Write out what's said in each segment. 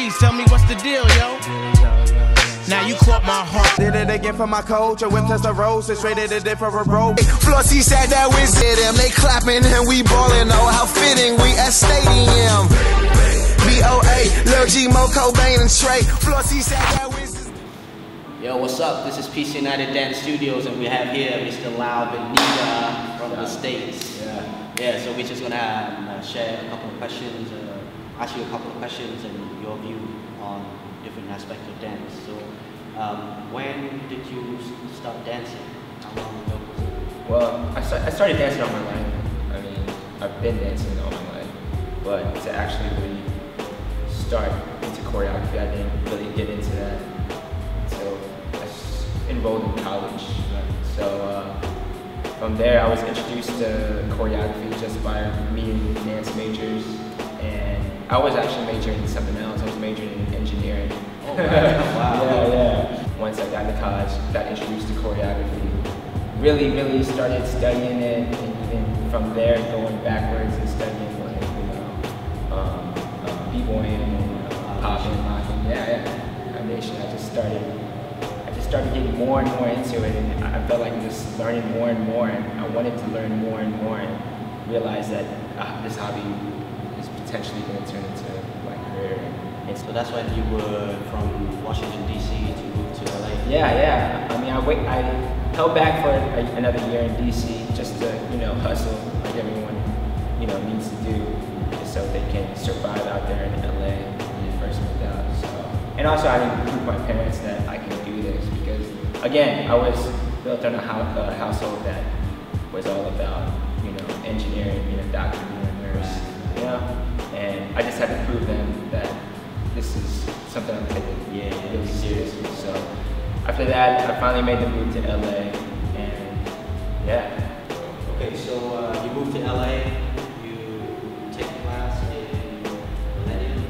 streets, tell me what's the deal, yo? Now you caught my heart. Did it again for my coach. I went past the rose and straight at a different road. Flossy sat down with them. They clapping and we ballin'. Oh, how fitting we at stadium. BOA, Lil G, Mo, Cobain, and Trey. Flossy sat down with. Yo, what's up? This is Peace United Dance Studios, and we have here Mr. Lyle Beniga from the States. Yeah. So we're just gonna share a couple of questions, ask you a couple of questions, and your view on different aspects of dance. So, when did you start dancing? How long ago was it? Well, I started dancing all my life. I mean, I've been dancing all my life, but to actually really start into choreography, I didn't really get into that until I enrolled in college. So from there, I was introduced to choreography just by meeting dance majors, and I was actually majoring in something else. I was majoring in engineering. Oh, wow. Yeah. Once I got into college, got introduced to choreography. Really started studying it, and even from there, going backwards and studying like, b-boying and popping, locking. Foundation. I just started getting more and more into it, and I felt like just learning more and more, and I wanted to learn more and more, and realize that this hobby is potentially going to turn into my career. And so that's why you were from Washington D.C. to move to LA. Yeah. I mean, I held back for another year in D.C. just to hustle like everyone needs to do, just so they can survive out there in LA when you first moved out. So, and also I didn't prove my parents that I can do this, because again, I was built on a household that was all about engineering, doctor, being a nurse, and I just had to prove them that this is something I'm taking really seriously. So after that, I finally made the move to LA, and Okay, so you moved to LA, you take a class in Millennium,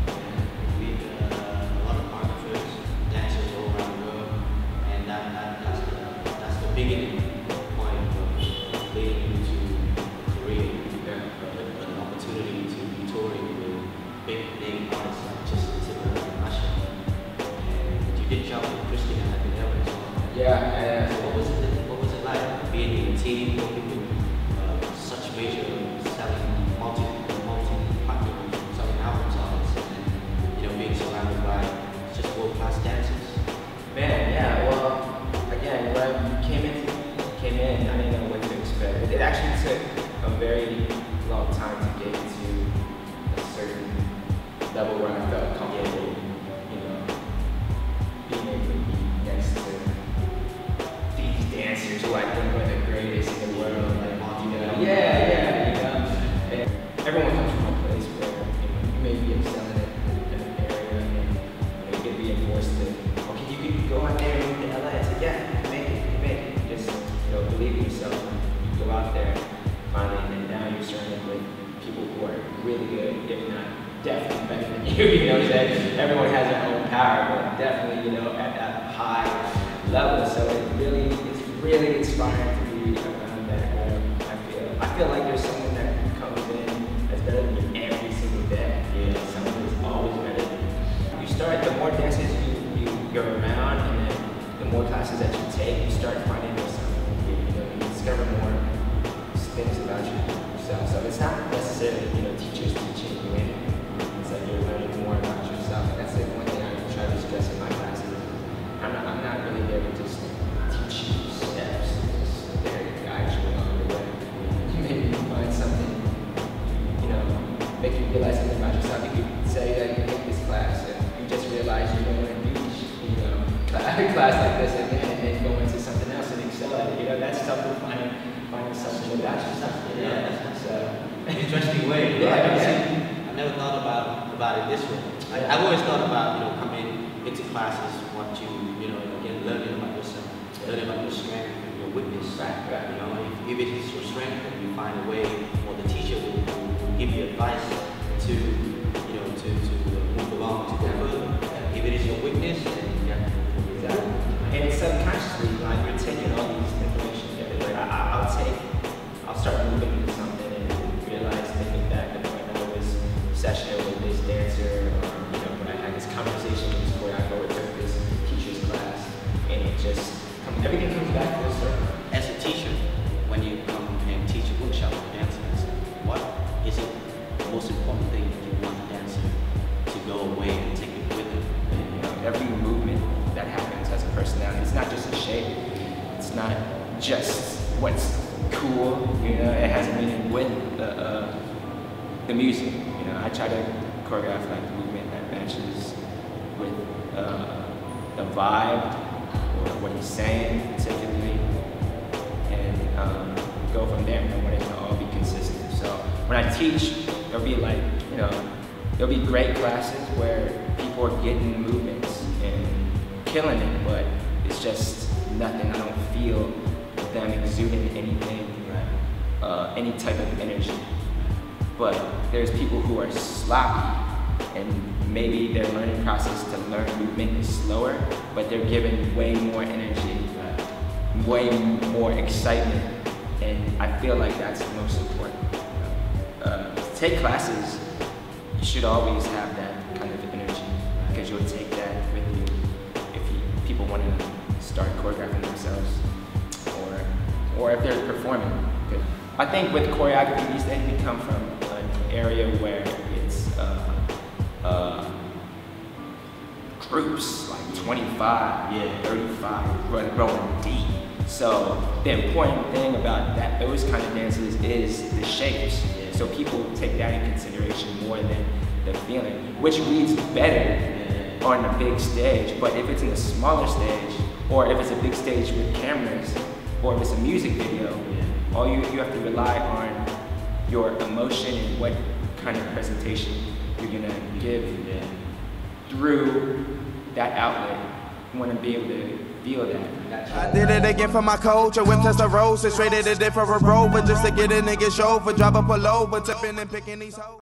and you meet a lot of choreographers, dancers all around the world, and that's the beginning point of leading you to Korea, an opportunity to be touring with big name artists like Justin Timberlake and Usher, and you did jump with Christina Aguilera as well. Yeah. So what was it like being in a team working with such major selling multi-platinum selling albums artists, and being surrounded by just world-class dancers? Man, yeah. Well, again, when I came in, I didn't know what to expect. It actually took a very long time to get to a certain level where I felt comfortable, being able to be next to these dancers who I think are the greatest in the world. And everyone comes from a place where you may be excelling in an area, and you get reinforced that, okay, you can go out there and move to LA. I said, yeah, you can make it. Just believe in yourself. You go out there finally, and now you're surrounded with people who are really good, if not definitely better than you. You know what I'm saying? Everyone has their own power, but definitely, at that high level. So it's really inspiring to be around that. I feel like there's someone that comes in that's better than you every single day. Someone who's always better than you. You start, the more dances you're around, and then the more classes that you take, you start finding yourself. You discover more things about yourself. So it's not necessarily teachers teaching you anything. It's like you're learning more about yourself. And that's the one thing I try to stress in my classes. I'm not really there to just teach you steps. Just there to guide you along the way. Maybe you find something, make you realize something about yourself. You could say that you take this class and you just realize you don't want to do class like this, and then go into something else and excel at it. That's something finding something about yourself. That's an interesting way. I never thought about it this way. I've always thought about coming into classes, what again, learning about yourself, learning about your strength and your weakness. If it is your strength, then you find a way, or the teacher will give you advice to move along, to go further. If it is your weakness, then and it's subconsciously, you're taking all these information together. I'll start moving into something and realize, thinking back, I know this session with this dancer, It's not just what's cool, you know, it has a meaning with the music. You know, I try to choreograph like the movement that matches with the vibe or what he's saying particularly, and go from there. I want it to all be consistent. So when I teach, there'll be like, you know, there'll be great classes where people are getting movements and killing it, but it's just nothing. I don't feel them exuding anything, any type of energy. But there's people who are sloppy, and maybe their learning process to learn movement is slower, but they're given way more energy, way more excitement, and I feel like that's the most important. To take classes, you should always have that kind of energy, because you'll take that with you if people want to start choreographing themselves, or if they're performing. I think with choreography these days, we come from an area where it's groups like 25, 35, growing deep. So the important thing about those kind of dances is the shapes. So people take that in consideration more than the feeling, which reads better on a big stage. But if it's in a smaller stage, or if it's a big stage with cameras, or if it's a music video, all you have to rely on your emotion and what kind of presentation you're gonna give through that outlet. You wanna be able to feel that. I did it again for my coach. I whipped us the road, straight at a different road, but just to get a nigga show for drop up a low, but tipping and picking these hoes.